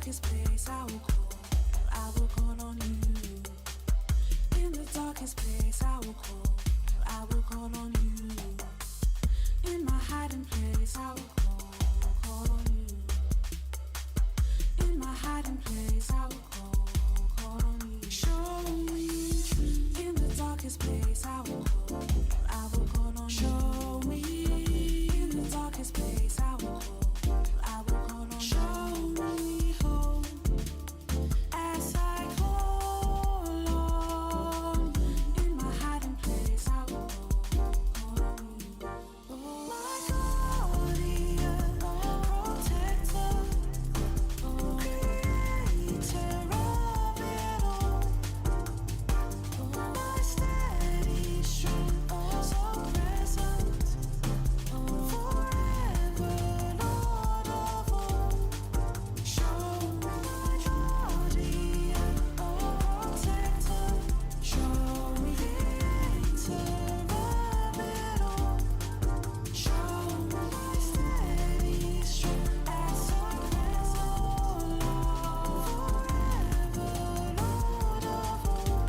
darkest place I will call on you. In the darkest place I will call on you. In my hiding place I will call on you. In my hiding place I will call on you. Show me in the darkest place I will call on you. Show me in the darkest place I will call on you. Show me hope as I call on. In my hiding place I will call on you. Oh, my guardian, protector, creator of it all. Oh, my steady strength, so present, forever, Lord of all. Show me my guardian, protector. Show me creator of it all. Show me my steady strength as so present, forever, Lord of all.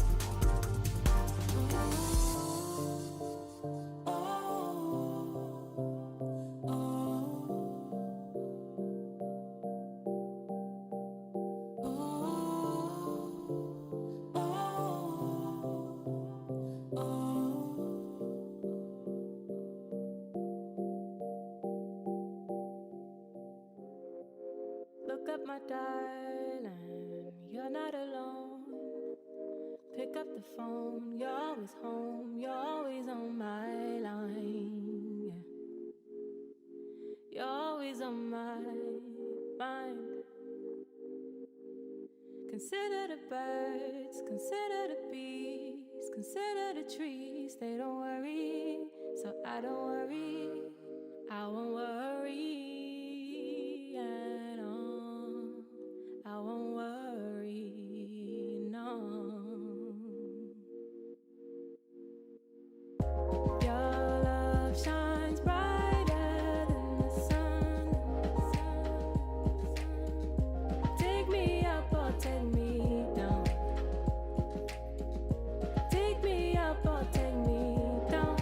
Look up, my darling, you're not alone. Pick up the phone, you're always home, you're always on my line. Yeah. You're always on my mind. Consider the birds, consider the bees, consider the trees, they don't worry, so I don't worry, I won't worry at all, I won't worry, no. Your love shines brighter than the sun. Take me up or take me down. Take me up or take me down.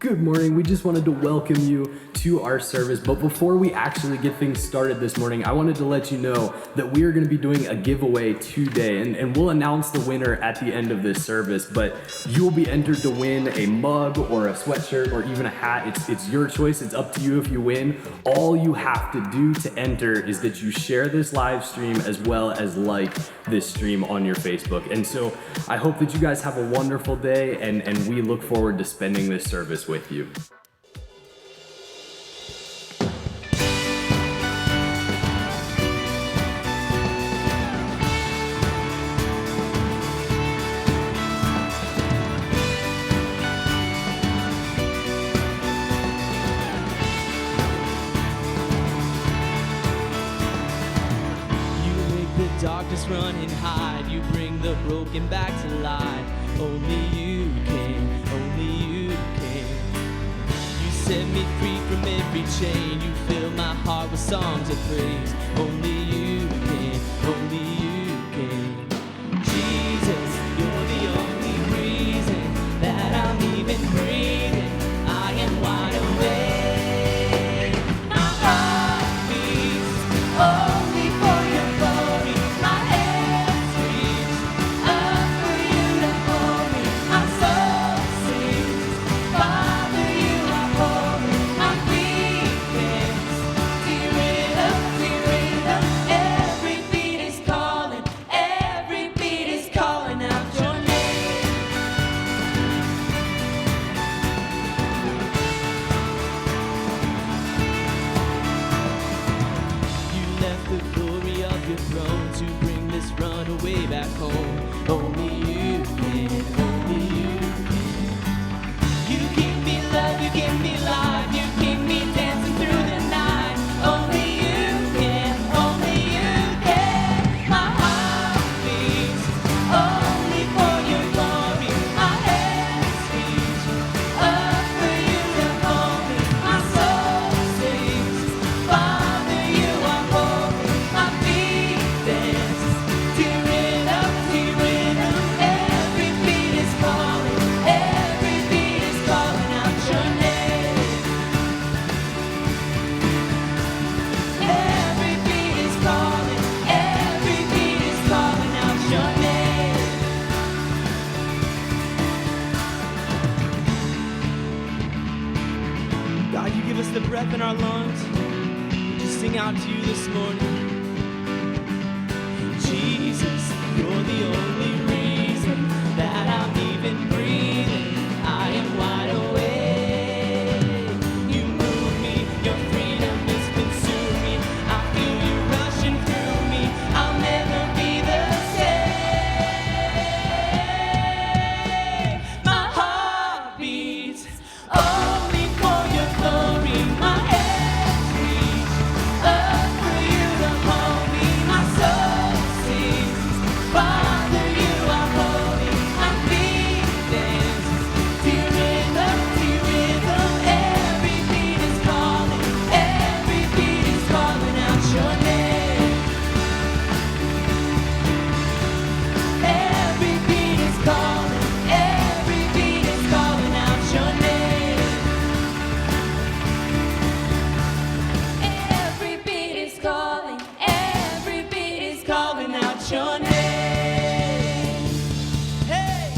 Good morning. We just wanted to welcome you to our service. But before we actually get things started this morning, I wanted to let you know that we are going to be doing a giveaway today. And we'll announce the winner at the end of this service. But you will be entered to win a mug or a sweatshirt or even a hat. It's your choice. It's up to you if you win. All you have to do to enter is that you share this live stream as well as like this stream on your Facebook. And so I hope that you guys have a wonderful day, and we look forward to spending this service with you. Darkness run and hide. You bring the broken back to life. Only you can, only you can. You set me free from every chain. You fill my heart with songs of praise. Only you can, only you can. Jesus, you're the only reason that I'm even breathing. I am wide awake. My heart beats only for your glory. My hands reach up for you to hold me. My soul sings, Father, you are holy. My feet dance to rhythm. Every beat is calling, every beat is calling out your name. You left the glory of your throne to bring this runaway back home. Only you can, only you can. You give me love, you give me life, you keep me dancing through the night. Only you can, only you can. My heart beats only for your glory. My hands reach up for you to hold me. My soul sings, Father, you are holy. My feet dance to rhythm. Every beat is calling, every beat is calling out your name. Every beat is calling, every beat is calling out your name. God, you give us the breath in our lungs. We just sing out to you this morning. Jesus, you're the only reason that I'm even breathing. I am wide awake. You move me, your freedom is consuming me. I feel you rushing through me. I'll never be the same. My heart beats only for your glory. My hands reach up for you to hold me. My soul sings, Father, you are holy. My feet dance to rhythm. Every beat is calling, every beat is calling out your name. Every beat is calling, every beat is calling out your name. Every beat is calling, every beat is calling out your name. Hey!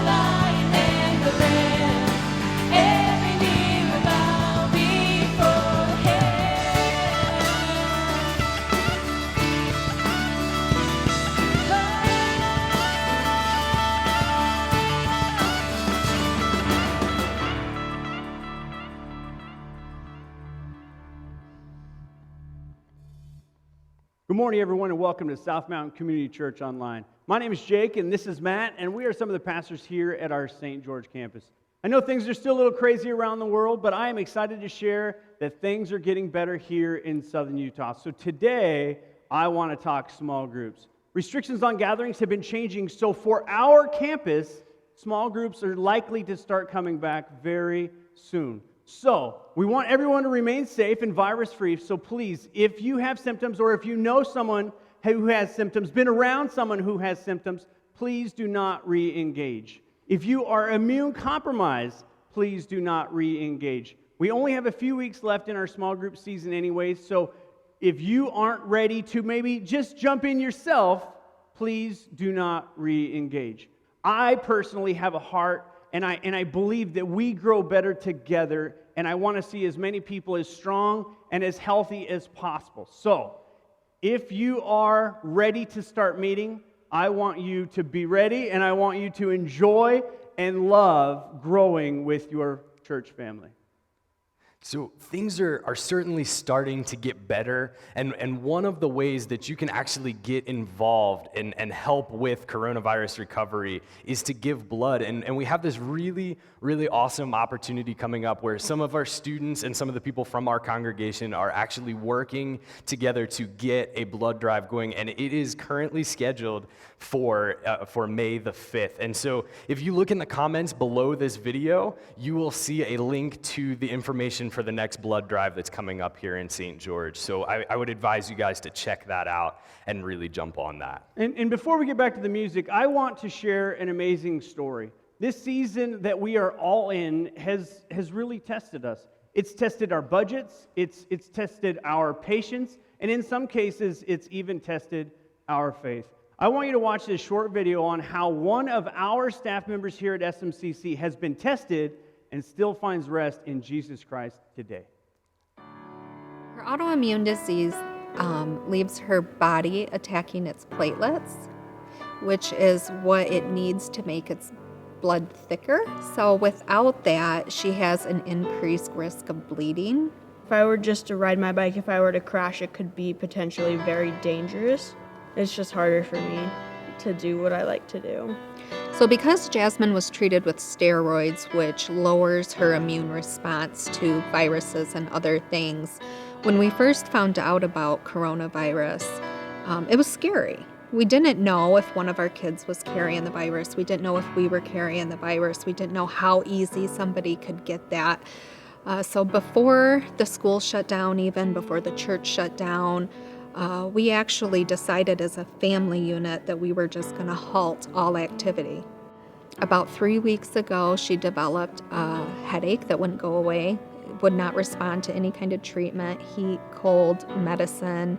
Lion and the Lamb. Every knee will bow before Good morning, everyone, and welcome to South Mountain Community Church Online. My name is Jake, and this is Matt, and we are some of the pastors here at our St. George campus. I know things are still a little crazy around the world, but I am excited to share that things are getting better here in southern Utah. So today, I want to talk small groups. Restrictions on gatherings have been changing, so for our campus, small groups are likely to start coming back very soon. So, we want everyone to remain safe and virus-free, so please, if you have symptoms or if you know someone who has symptoms, been around someone who has symptoms, please do not re-engage. If you are immune compromised, please do not re-engage. We only have a few weeks left in our small group season anyway, so if you aren't ready to maybe just jump in yourself, please do not re-engage. I personally have a heart and I believe that we grow better together, and I want to see as many people as strong and as healthy as possible. So, if you are ready to start meeting, I want you to be ready, and I want you to enjoy and love growing with your church family. So things are certainly starting to get better, and one of the ways that you can actually get involved and help with coronavirus recovery is to give blood, and we have this really, really awesome opportunity coming up where some of our students and some of the people from our congregation are actually working together to get a blood drive going, and it is currently scheduled for May the 5th. And so if you look in the comments below this video, you will see a link to the information for the next blood drive that's coming up here in St. George. So I would advise you guys to check that out and really jump on that. And before we get back to the music, I want to share an amazing story. This season that we are all in has really tested us. It's tested our budgets, it's tested our patience, and in some cases, it's even tested our faith. I want you to watch this short video on how one of our staff members here at SMCC has been tested and still finds rest in Jesus Christ today. Her autoimmune disease leaves her body attacking its platelets, which is what it needs to make its blood thicker. So without that, she has an increased risk of bleeding. If I were just to ride my bike, if I were to crash, it could be potentially very dangerous. It's just harder for me to do what I like to do. So because Jasmine was treated with steroids, which lowers her immune response to viruses and other things, when we first found out about coronavirus, it was scary. We didn't know if one of our kids was carrying the virus. We didn't know if we were carrying the virus. We didn't know how easy somebody could get that. So before the school shut down, even before the church shut down, we actually decided as a family unit that we were just going to halt all activity. About 3 weeks ago, she developed a headache that wouldn't go away, would not respond to any kind of treatment, heat, cold, medicine.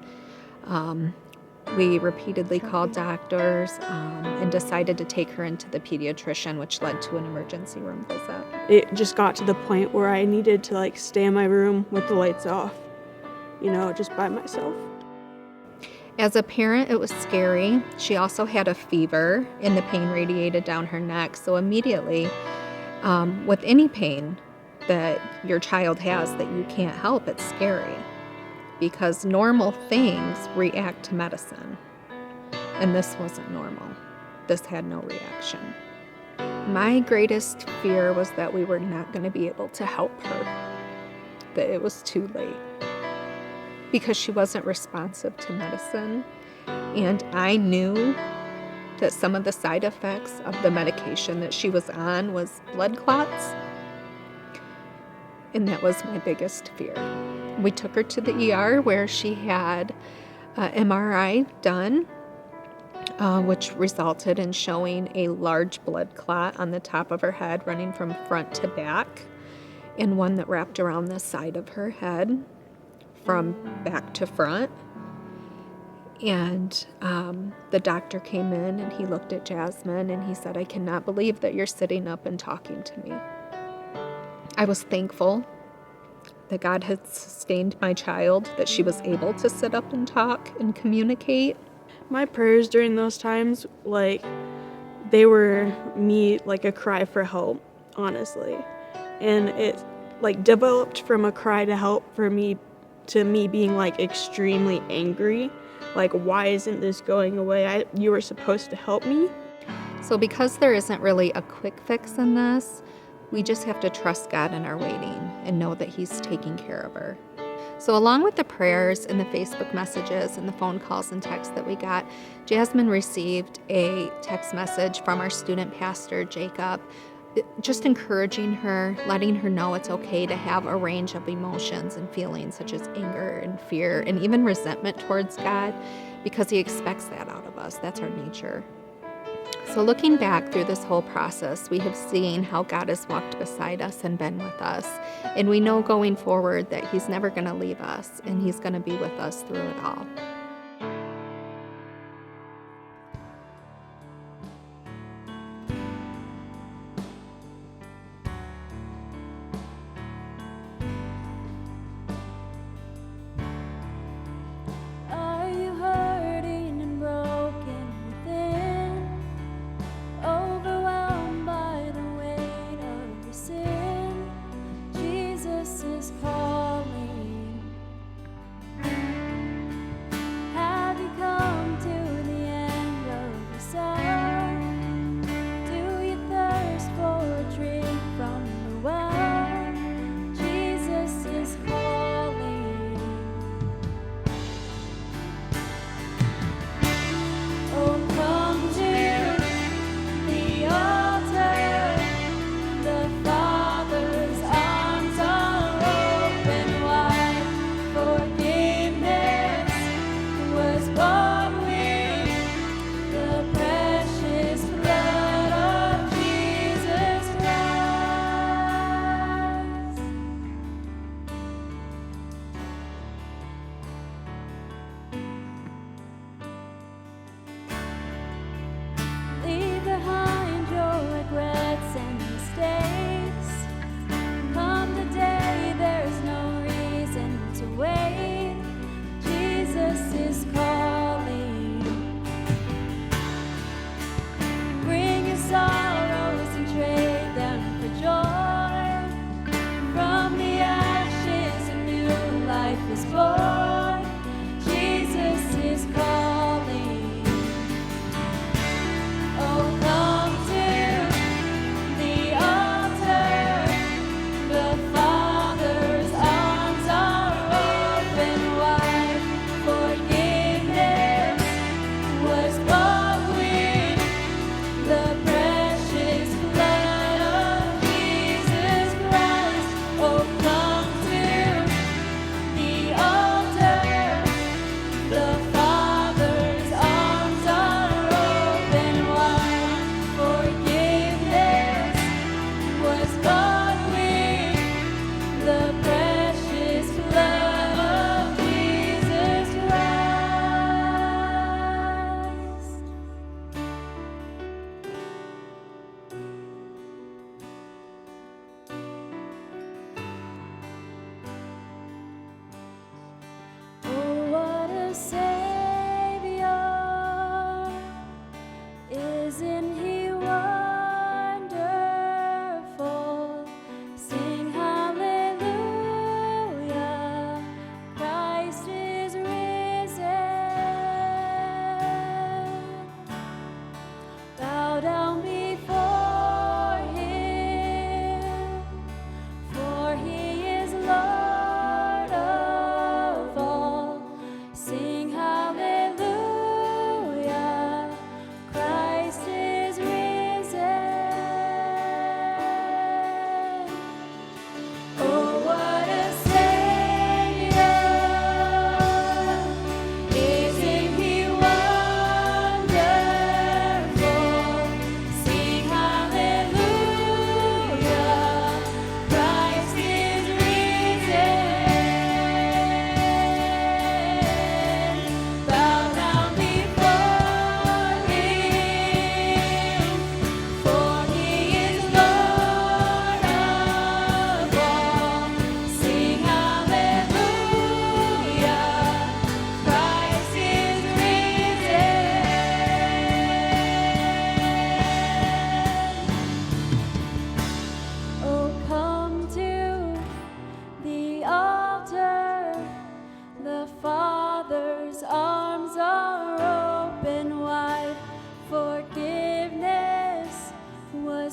We repeatedly called doctors and decided to take her into the pediatrician, which led to an emergency room visit. It just got to the point where I needed to stay in my room with the lights off, just by myself. As a parent, it was scary. She also had a fever, and the pain radiated down her neck. So immediately, with any pain that your child has that you can't help, it's scary because normal things react to medicine. And this wasn't normal. This had no reaction. My greatest fear was that we were not going to be able to help her, that it was too late, because she wasn't responsive to medicine. And I knew that some of the side effects of the medication that she was on was blood clots. And that was my biggest fear. We took her to the ER where she had an MRI done, which resulted in showing a large blood clot on the top of her head running from front to back, and one that wrapped around the side of her head from back to front. And the doctor came in and he looked at Jasmine and he said, "I cannot believe that you're sitting up and talking to me." I was thankful that God had sustained my child, that she was able to sit up and talk and communicate. My prayers during those times, like, they were me, like, a cry for help, honestly. And it, like, developed from a cry to help for me to me being, like, extremely angry. Like, why isn't this going away? You were supposed to help me. So because there isn't really a quick fix in this, we just have to trust God in our waiting and know that He's taking care of her. So along with the prayers and the Facebook messages and the phone calls and texts that we got, Jasmine received a text message from our student pastor, Jacob, just encouraging her, letting her know it's okay to have a range of emotions and feelings such as anger and fear and even resentment towards God, because He expects that out of us. That's our nature. So looking back through this whole process, we have seen how God has walked beside us and been with us. And we know going forward that He's never going to leave us and He's going to be with us through it all. Are you hurting and broken within? Overwhelmed by the weight of your sin? Jesus is calling.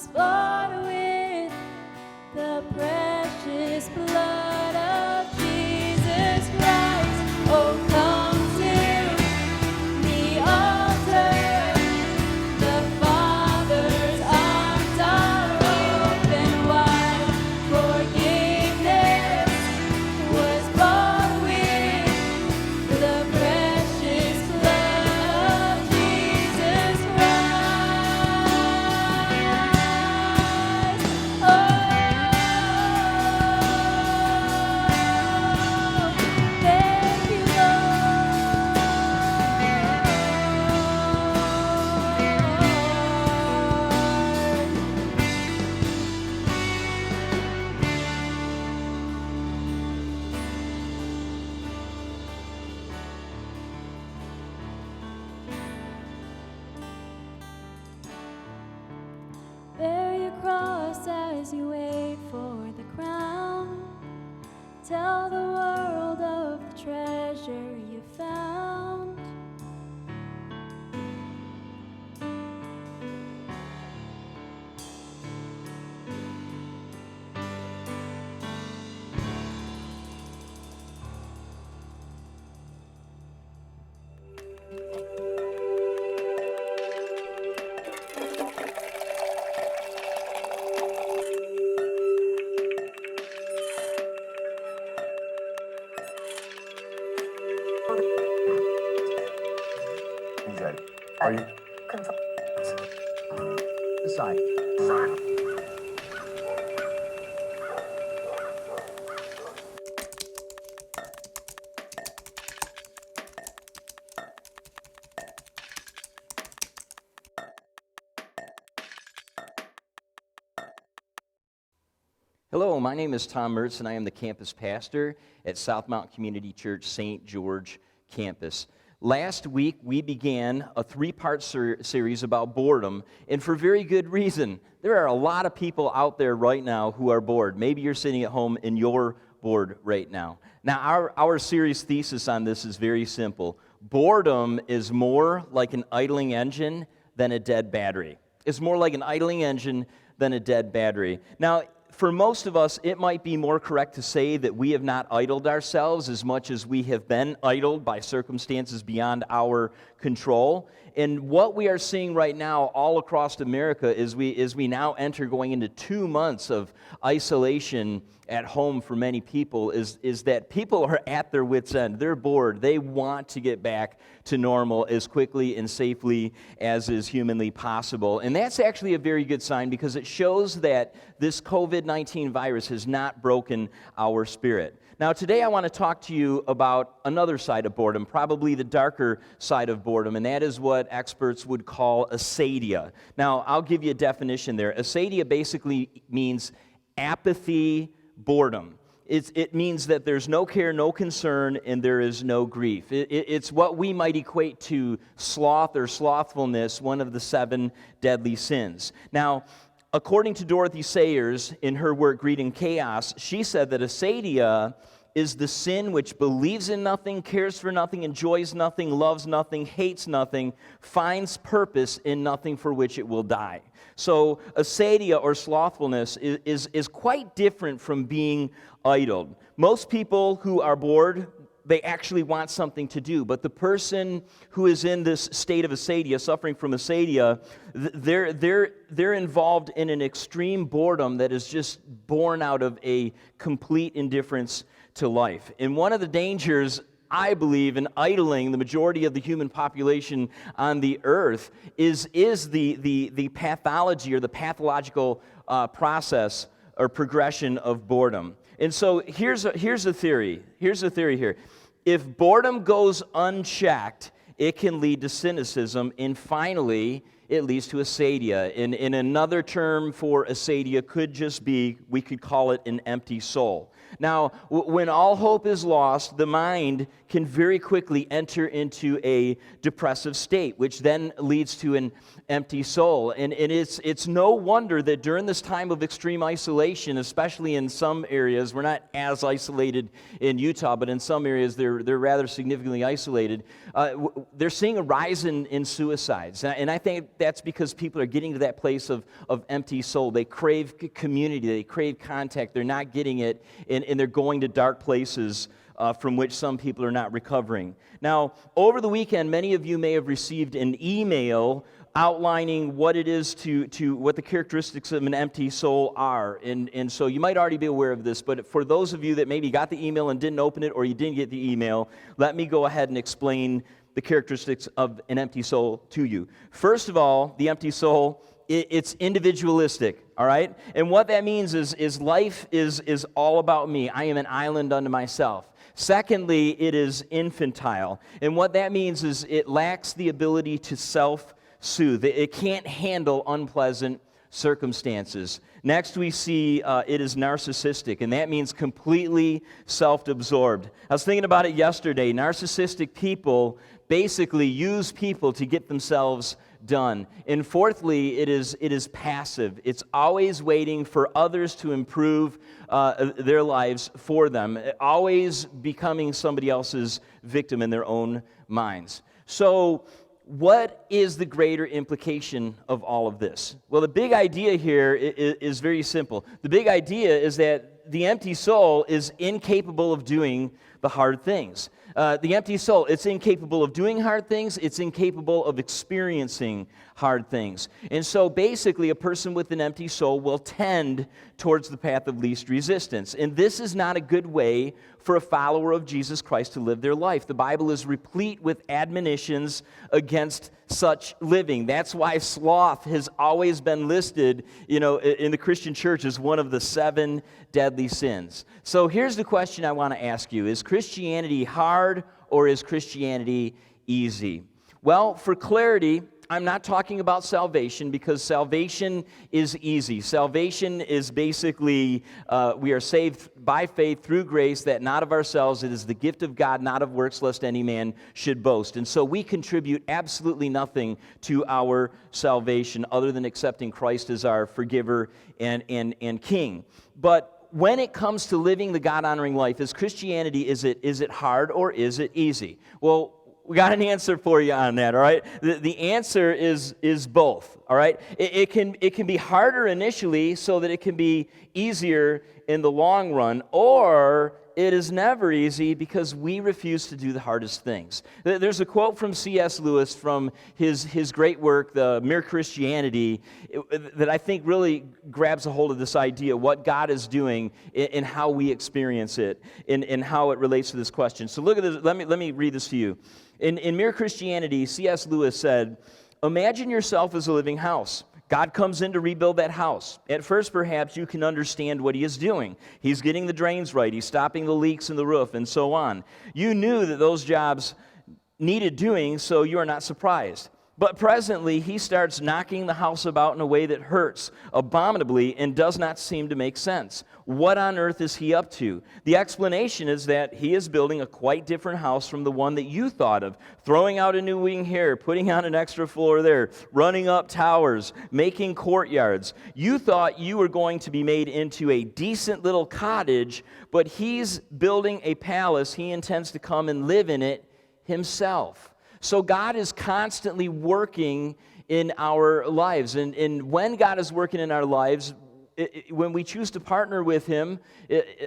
was bought with the precious blood of Jesus Christ. Oh, come to the altar. The Father's arms are open wide. Forgiveness was bought with the precious blood of Jesus Christ. Oh, thank you, Lord. Bear your cross as you wait for the crown. Tell the world of the treasure you found. He's ready. Are you? This side. Hello, my name is Tom Mertz, and I am the campus pastor at South Mountain Community Church St. George campus. Last week, we began a three-part series about boredom, and for very good reason. There are a lot of people out there right now who are bored. Maybe you're sitting at home and you're bored right now. Now, our series thesis on this is very simple. Boredom is more like an idling engine than a dead battery. It's more like an idling engine than a dead battery. Now, for most of us, it might be more correct to say that we have not idled ourselves as much as we have been idled by circumstances beyond our control. And what we are seeing right now all across America is we now enter going into 2 months of isolation at home for many people is that people are at their wits' end. They're bored. They want to get back to normal as quickly and safely as is humanly possible. And that's actually a very good sign because it shows that this COVID-19 virus has not broken our spirit. Now, today I want to talk to you about another side of boredom, probably the darker side of boredom, and that is what experts would call asadia. Now, I'll give you a definition there. Asadia basically means apathy, boredom. It means that there's no care, no concern, and there is no grief. It's what we might equate to sloth or slothfulness, one of the 7 deadly sins. Now, according to Dorothy Sayers, in her work Greed and Chaos, she said that asadia is the sin which believes in nothing, cares for nothing, enjoys nothing, loves nothing, hates nothing, finds purpose in nothing for which it will die. So asadia or slothfulness is quite different from being idled. Most people who are bored, they actually want something to do. But the person who is in this state of asadia, suffering from asadia, they're involved in an extreme boredom that is just born out of a complete indifference to life. And one of the dangers, I believe, in idling the majority of the human population on the earth is the pathology or the pathological process or progression of boredom. And so here's a theory. Here's the theory here. If boredom goes unchecked, it can lead to cynicism, and finally, it leads to asadia. In another term for asadia could just be, we could call it an empty soul. Now, when all hope is lost, the mind can very quickly enter into a depressive state, which then leads to an empty soul. And it's no wonder that during this time of extreme isolation, especially in some areas, we're not as isolated in Utah, but in some areas they're rather significantly isolated, they're seeing a rise in suicides. And I think that's because people are getting to that place of empty soul. They crave community. They crave contact. They're not getting it, and they're going to dark places from which some people are not recovering. Now, over the weekend, many of you may have received an email outlining what it is to what the characteristics of an empty soul are. And so you might already be aware of this, but for those of you that maybe got the email and didn't open it, or you didn't get the email, let me go ahead and explain the characteristics of an empty soul to you. First of all, the empty soul, it's individualistic, all right? And what that means is life is all about me. I am an island unto myself. Secondly, it is infantile. And what that means is it lacks the ability to self-soothe. It can't handle unpleasant circumstances. Next, we see it is narcissistic, and that means completely self-absorbed. I was thinking about it yesterday. Narcissistic people basically use people to get themselves done. And fourthly, it is passive. It's always waiting for others to improve their lives for them, always becoming somebody else's victim in their own minds. So, what is the greater implication of all of this? Well, the big idea here is very simple. The big idea is that the empty soul is incapable of doing the hard things. The empty soul, it's incapable of doing hard things. It's incapable of experiencing hard things. And so basically, a person with an empty soul will tend towards the path of least resistance. And this is not a good way for a follower of Jesus Christ to live their life. The Bible is replete with admonitions against such living. That's why sloth has always been listed, in the Christian church as one of the 7 deadly sins. So here's the question I want to ask you. Is Christianity hard or is Christianity easy? Well, for clarity, I'm not talking about salvation, because salvation is easy. Salvation is basically, we are saved by faith through grace, that not of ourselves. It is the gift of God, not of works, lest any man should boast. And so we contribute absolutely nothing to our salvation other than accepting Christ as our forgiver and King. But when it comes to living the God-honoring life, is Christianity, is it hard or is it easy? Well, we got an answer for you on that, all right? The answer is both, all right? It can be harder initially so that it can be easier in the long run, or it is never easy because we refuse to do the hardest things. There's a quote from C.S. Lewis from his great work, The Mere Christianity, that I think really grabs a hold of this idea, what God is doing and how we experience it, and how it relates to this question. So look at this. Let me read this to you. In Mere Christianity, C.S. Lewis said, "Imagine yourself as a living house. God comes in to rebuild that house. At first, perhaps, you can understand what he is doing. He's getting the drains right. He's stopping the leaks in the roof, and so on. You knew that those jobs needed doing, so you are not surprised. But presently, he starts knocking the house about in a way that hurts abominably and does not seem to make sense. What on earth is he up to? The explanation is that he is building a quite different house from the one that you thought of, throwing out a new wing here, putting on an extra floor there, running up towers, making courtyards. You thought you were going to be made into a decent little cottage, but he's building a palace. He intends to come and live in it himself." So God is constantly working in our lives. And when God is working in our lives, when we choose to partner with him,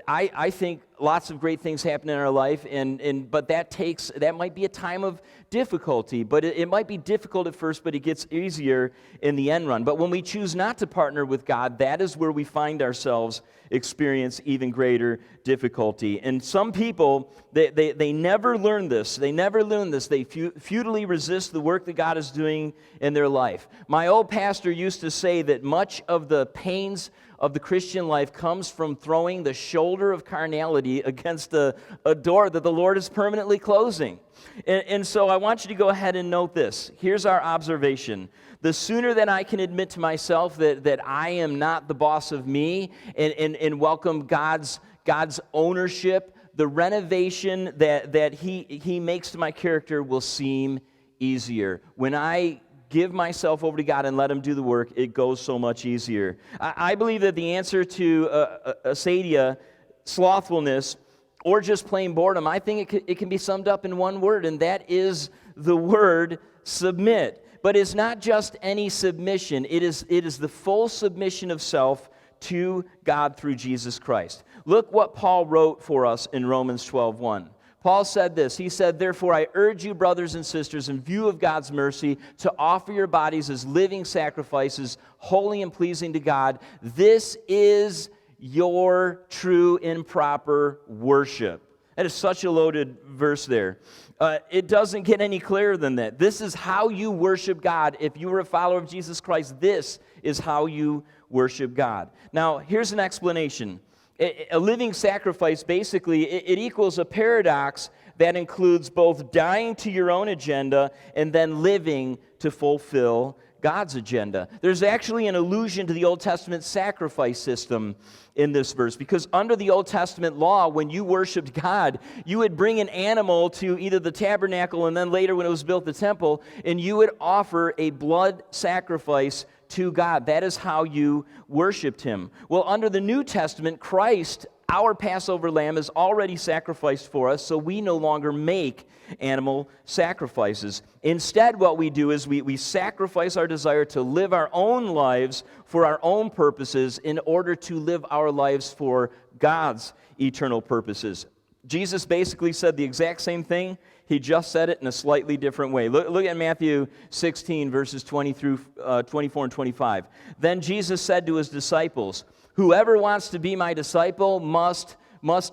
I think lots of great things happen in our life, but that might be a time of difficulty. But it might be difficult at first, but it gets easier in the end run. But when we choose not to partner with God, that is where we find ourselves experience even greater difficulty. And some people, they never learn this. They never learn this. They futilely resist the work that God is doing in their life. My old pastor used to say that much of the pains of the Christian life comes from throwing the shoulder of carnality against a door that the Lord is permanently closing. And so I want you to go ahead and note this. Here's our observation. The sooner that I can admit to myself that I am not the boss of me and welcome God's ownership, the renovation that He makes to my character will seem easier. When I give myself over to God and let him do the work, it goes so much easier. I believe that the answer to acedia, slothfulness, or just plain boredom, I think it can be summed up in one word, and that is the word submit. but it's not just any submission. It is the full submission of self to God through Jesus Christ. Look what Paul wrote for us in Romans 12:1. Paul said this. He said, "Therefore I urge you, brothers and sisters, in view of God's mercy, to offer your bodies as living sacrifices, holy and pleasing to God. This is your true and proper worship." That is such a loaded verse there. It doesn't get any clearer than that. This is how you worship God. If you are a follower of Jesus Christ, this is how you worship God. Now, here's an explanation. A living sacrifice, basically, it equals a paradox that includes both dying to your own agenda and then living to fulfill God's agenda. There's actually an allusion to the Old Testament sacrifice system in this verse, because under the Old Testament law, when you worshiped God, you would bring an animal to either the tabernacle and then later when it was built, the temple, and you would offer a blood sacrifice to God. That is how you worshiped him. Well, under the New Testament, Christ, our Passover lamb, is already sacrificed for us, so we no longer make animal sacrifices. Instead, what we do is we sacrifice our desire to live our own lives for our own purposes in order to live our lives for God's eternal purposes. Jesus basically said the exact same thing. He just said it in a slightly different way. Look at Matthew 16, verses 20 through 24 and 25. Then Jesus said to his disciples, "Whoever wants to be my disciple must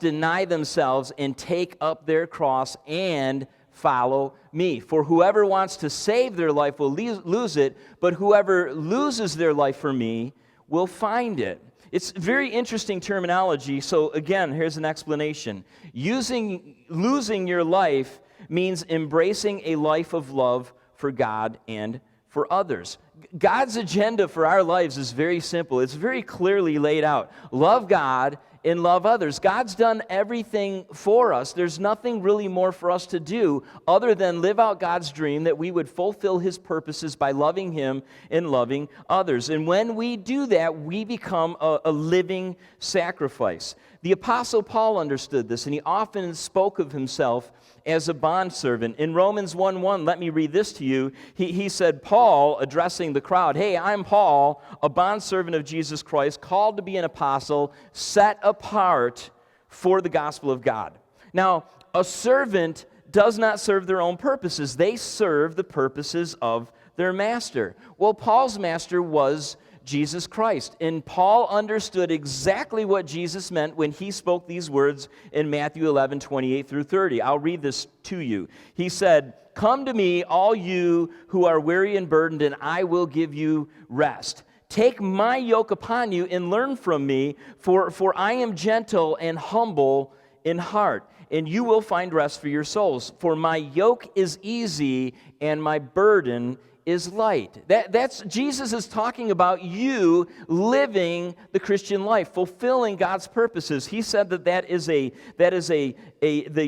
deny themselves and take up their cross and follow me. For whoever wants to save their life will lose it, but whoever loses their life for me will find it." It's very interesting terminology. So again, here's an explanation. Losing your life means embracing a life of love for God and for others. God's agenda for our lives is very simple. It's very clearly laid out. Love God and love others. God's done everything for us. There's nothing really more for us to do other than live out God's dream that we would fulfill his purposes by loving him and loving others. And when we do that, we become a living sacrifice. The Apostle Paul understood this, and he often spoke of himself as a bondservant. In Romans 1:1, let me read this to you. He said, Paul, addressing the crowd, "Hey, I'm Paul, a bondservant of Jesus Christ, called to be an apostle, set apart for the gospel of God." Now, a servant does not serve their own purposes. They serve the purposes of their master. Well, Paul's master was Jesus Christ. And Paul understood exactly what Jesus meant when he spoke these words in Matthew 11, 28 through 30. I'll read this to you. He said, "Come to me, all you who are weary and burdened, and I will give you rest. Take my yoke upon you and learn from me, for I am gentle and humble in heart, and you will find rest for your souls. For my yoke is easy and my burden is light." That's Jesus is talking about you living the Christian life, fulfilling God's purposes. He said the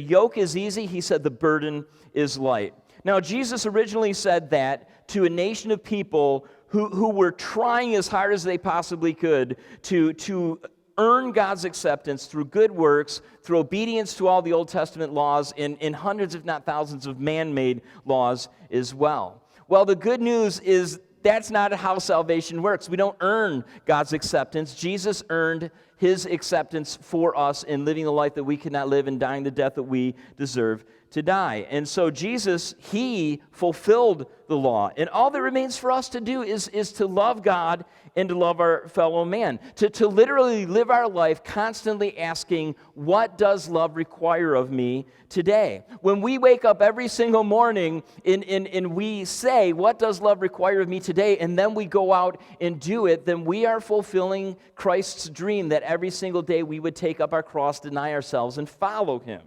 yoke is easy. He said the burden is light. Now, Jesus originally said that to a nation of people who were trying as hard as they possibly could to earn God's acceptance through good works, through obedience to all the Old Testament laws, and hundreds, if not thousands, of man-made laws as well. Well, the good news is that's not how salvation works. We don't earn God's acceptance. Jesus earned his acceptance for us in living the life that we could not live and dying the death that we deserve to die. And so Jesus, he fulfilled the law. And all that remains for us to do is to love God and to love our fellow man. To literally live our life constantly asking, what does love require of me today? When we wake up every single morning and we say, what does love require of me today? And then we go out and do it, then we are fulfilling Christ's dream that every single day we would take up our cross, deny ourselves, and follow him.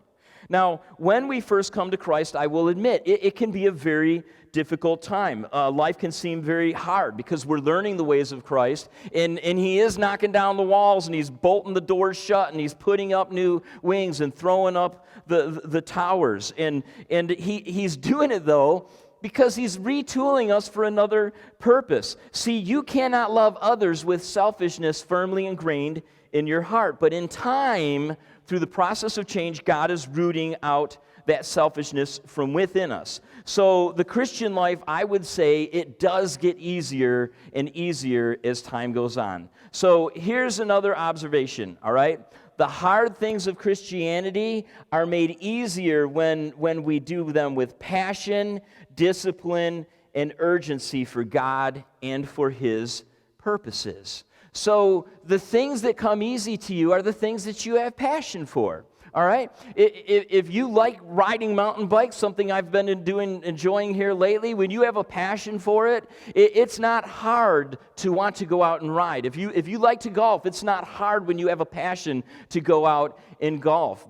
Now, when we first come to Christ, I will admit, it can be a very difficult time. Life can seem very hard because we're learning the ways of Christ, and he is knocking down the walls, and he's bolting the doors shut, and he's putting up new wings and throwing up the towers. And he's doing it, though, because he's retooling us for another purpose. See, you cannot love others with selfishness firmly ingrained in your heart, but in time, through the process of change, God is rooting out that selfishness from within us. So the Christian life, I would say, it does get easier and easier as time goes on. So here's another observation, all right? The hard things of Christianity are made easier when we do them with passion, discipline, and urgency for God and for His purposes. So the things that come easy to you are the things that you have passion for. All right? If you like riding mountain bikes, something I've been enjoying here lately, when you have a passion for it, it's not hard to want to go out and ride. If you like to golf, it's not hard when you have a passion to go out and golf.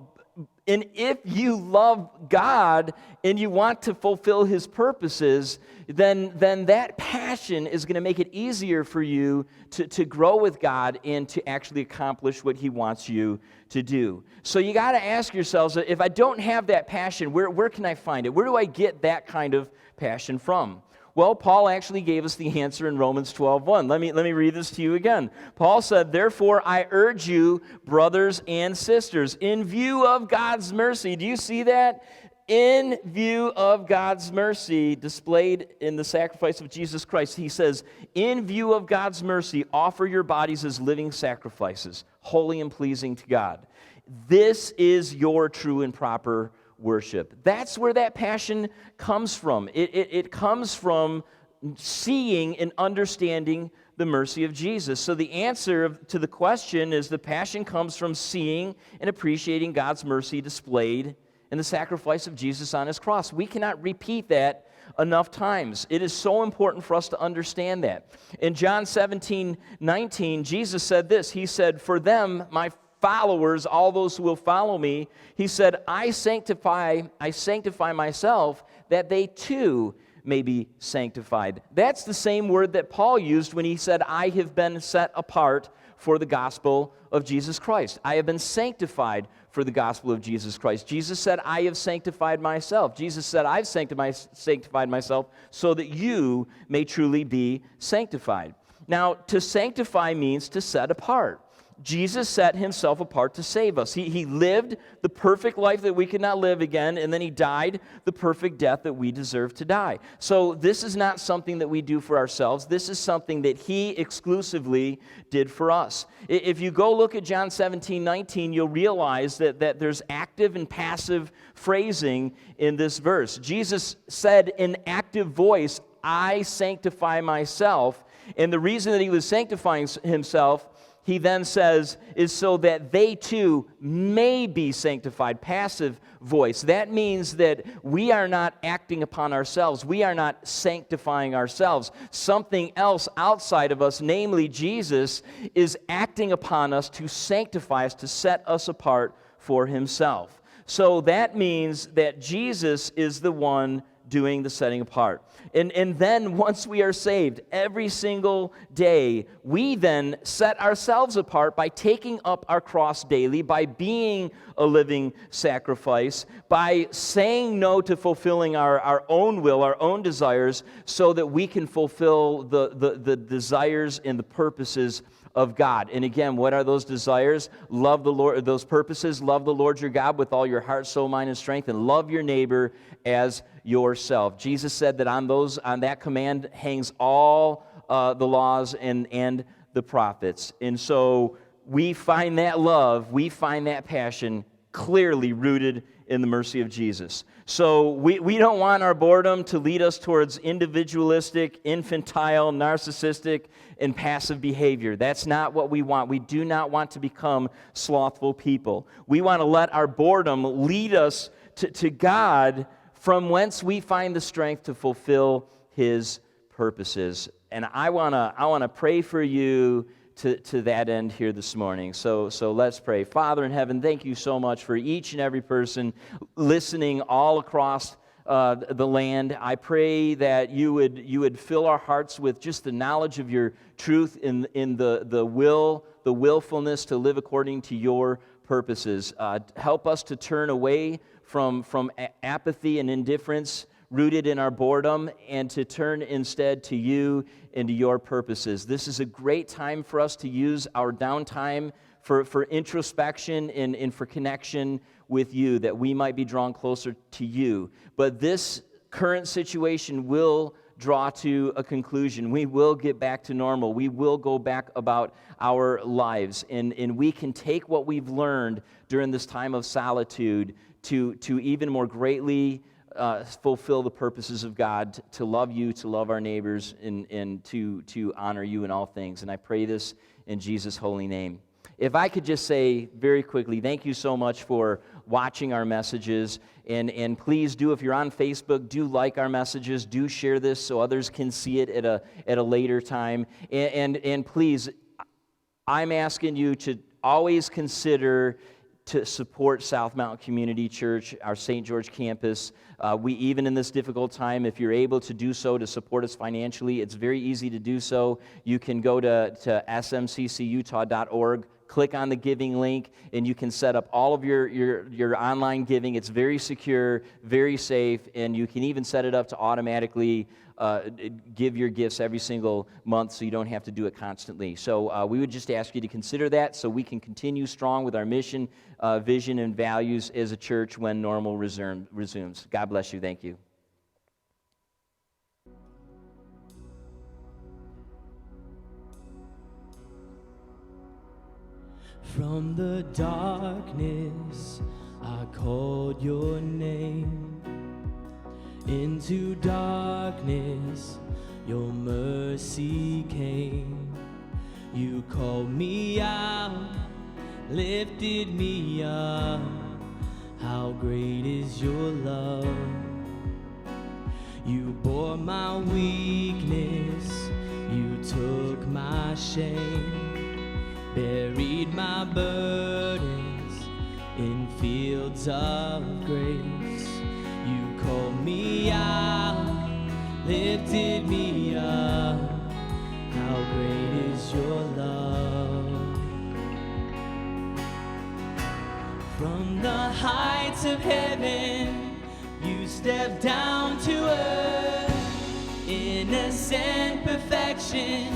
And if you love God and you want to fulfill His purposes, then that passion is going to make it easier for you to grow with God and to actually accomplish what He wants you to do. So you got to ask yourselves, if I don't have that passion, where can I find it? Where do I get that kind of passion from? Well, Paul actually gave us the answer in Romans 12:1. Let me read this to you again. Paul said, "Therefore I urge you, brothers and sisters, in view of God's mercy." Do you see that? In view of God's mercy displayed in the sacrifice of Jesus Christ. He says, in view of God's mercy, offer your bodies as living sacrifices, holy and pleasing to God. This is your true and proper worship. That's where that passion comes from. It comes from seeing and understanding the mercy of Jesus. So the answer to the question is the passion comes from seeing and appreciating God's mercy displayed in the sacrifice of Jesus on His cross. We cannot repeat that enough times. It is so important for us to understand that. In John 17:19, Jesus said this. He said, "For them, my followers, all those who will follow me," He said, I sanctify myself, that they too may be sanctified." That's the same word that Paul used when he said, "I have been set apart for the gospel of Jesus Christ. I have been sanctified for the gospel of Jesus Christ." Jesus said, "I have sanctified myself." Jesus said, "I've sanctified myself so that you may truly be sanctified." Now, to sanctify means to set apart. Jesus set Himself apart to save us. He lived the perfect life that we could not live again, and then He died the perfect death that we deserve to die. So this is not something that we do for ourselves. This is something that He exclusively did for us. If you go look at John 17:19, you'll realize that there's active and passive phrasing in this verse. Jesus said in active voice, "I sanctify myself." And the reason that He was sanctifying Himself, He then says, is so that they too may be sanctified. Passive voice. That means that we are not acting upon ourselves. We are not sanctifying ourselves. Something else outside of us, namely Jesus, is acting upon us to sanctify us, to set us apart for Himself. So that means that Jesus is the one doing the setting apart. And then once we are saved, every single day, we then set ourselves apart by taking up our cross daily, by being a living sacrifice, by saying no to fulfilling our own will, our own desires, so that we can fulfill the desires and the purposes of God. And again, what are those desires? Love the Lord, those purposes, love the Lord your God with all your heart, soul, mind, and strength, and love your neighbor as yourself. Jesus said that on that command hangs all the laws and the prophets. And so we find that love, we find that passion clearly rooted in the mercy of Jesus. So we don't want our boredom to lead us towards individualistic, infantile, narcissistic, and passive behavior. That's not what we want. We do not want to become slothful people. We want to let our boredom lead us to God, from whence we find the strength to fulfill His purposes. And I want to pray for you to that end here this morning. So let's pray. Father in heaven, thank you so much for each and every person listening all across the land. I pray that you would fill our hearts with just the knowledge of your truth in the willfulness to live according to your purposes. Help us to turn away from apathy and indifference rooted in our boredom, and to turn instead to you and to your purposes. This is a great time for us to use our downtime for introspection and for connection with you, that we might be drawn closer to you. But this current situation will draw to a conclusion. We will get back to normal. We will go back about our lives. And we can take what we've learned during this time of solitude to even more greatly fulfill the purposes of God, to love you, to love our neighbors, and to honor you in all things. And I pray this in Jesus' holy name. If I could just say very quickly, thank you so much for watching our messages. And please do, if you're on Facebook, do like our messages. Do share this so others can see it at a later time. And please, I'm asking you to always consider to support South Mountain Community Church, our St. George campus. We, even in this difficult time, if you're able to do so to support us financially, it's very easy to do so. You can go to smccutah.org, click on the giving link, and you can set up all of your online giving. It's very secure, very safe, and you can even set it up to automatically give your gifts every single month so you don't have to do it constantly. So we would just ask you to consider that so we can continue strong with our mission, vision, and values as a church when normal resumes. God bless you. Thank you. From the darkness, I called your name. Into darkness, your mercy came. You called me out, lifted me up. How great is your love? You bore my weakness, you took my shame, buried my burdens in fields of grace. You called me out, lifted me up. How great is your love? From the heights of heaven, you stepped down to earth. Innocent perfection,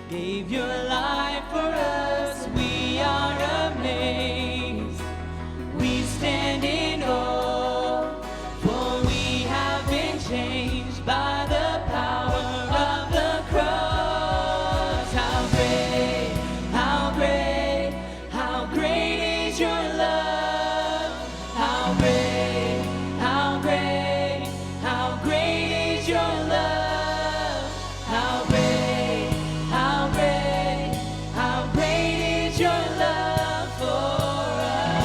gave your life for us. We are amazed. We stand in awe, for we have been changed by the power of the cross. How great, how great, how great is your love? How great, how great, how great is your love? How great, how great, how great is your love for us?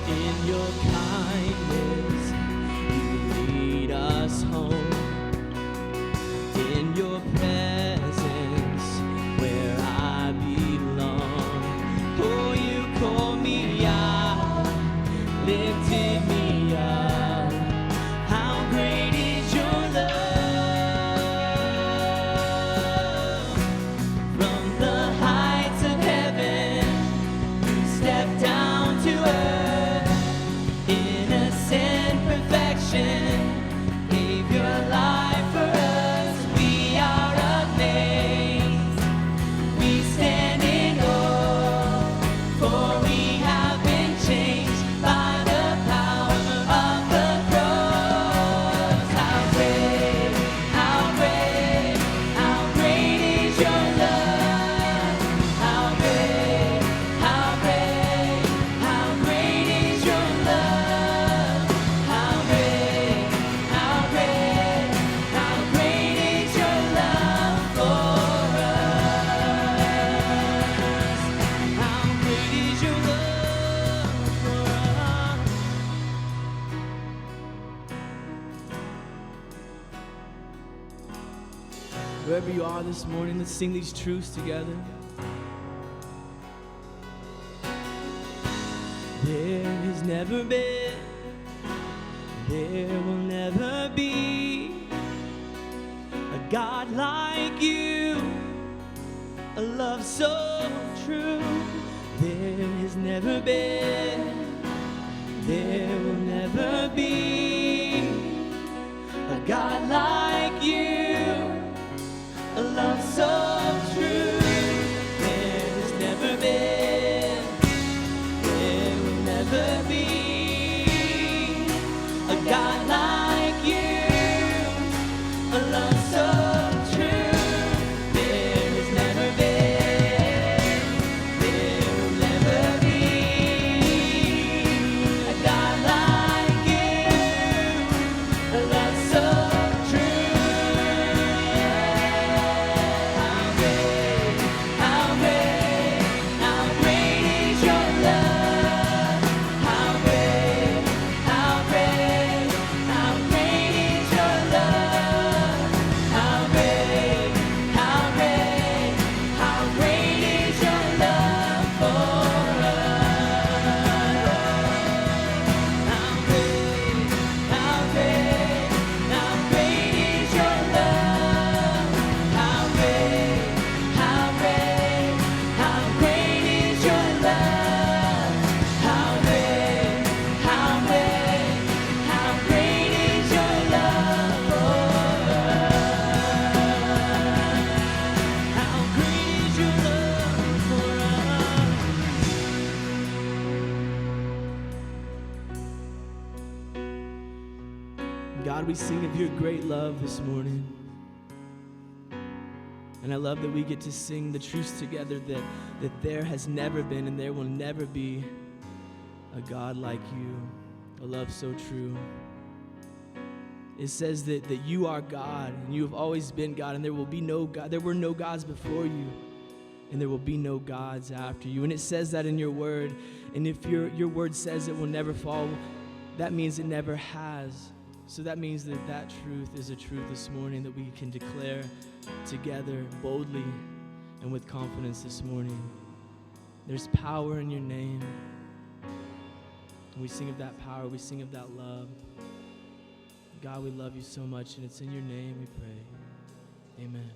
In your kindness, you lead us home. In your presence, where I belong. Oh, you call me out, lifted me up. How great is your love? From the heights of heaven, you stepped down to earth. Innocent perfection, gave your life for us. We are amazed. We stand in awe, for we have been changed by the power of the cross. How great, how great, how great is your love? How great, how great, how great is your love? How great, how great, how great is your love for us? How great is your love for us? Wherever you are this morning, let's sing these truths together. There has never been, there will never be a God like you, a love so true. There has never been, there will never be a God like you, a love so true. There has never been, there will never be a God like you, a love so true. There has never been, there will never be a God like you, a love so true. How great, how great, how great is your love. How great, how great, how great is your love. How great, how great, how great is your love for us. How great, how great, how great is your love. How great, how great, how great is your love. How great, how great, how great is your love for us. How great is your love for us. God, we sing of your great love this morning. And I love that we get to sing the truths together that there has never been and there will never be a God like you, a love so true. It says that you are God and you have always been God, and there will be no God. There were no gods before you, and there will be no gods after you. And it says that in your word. And if your word says it will never fall, that means it never has. So that means that truth is a truth this morning that we can declare together boldly and with confidence this morning. There's power in your name. And we sing of that power. We sing of that love. God, we love you so much, and it's in your name we pray. Amen.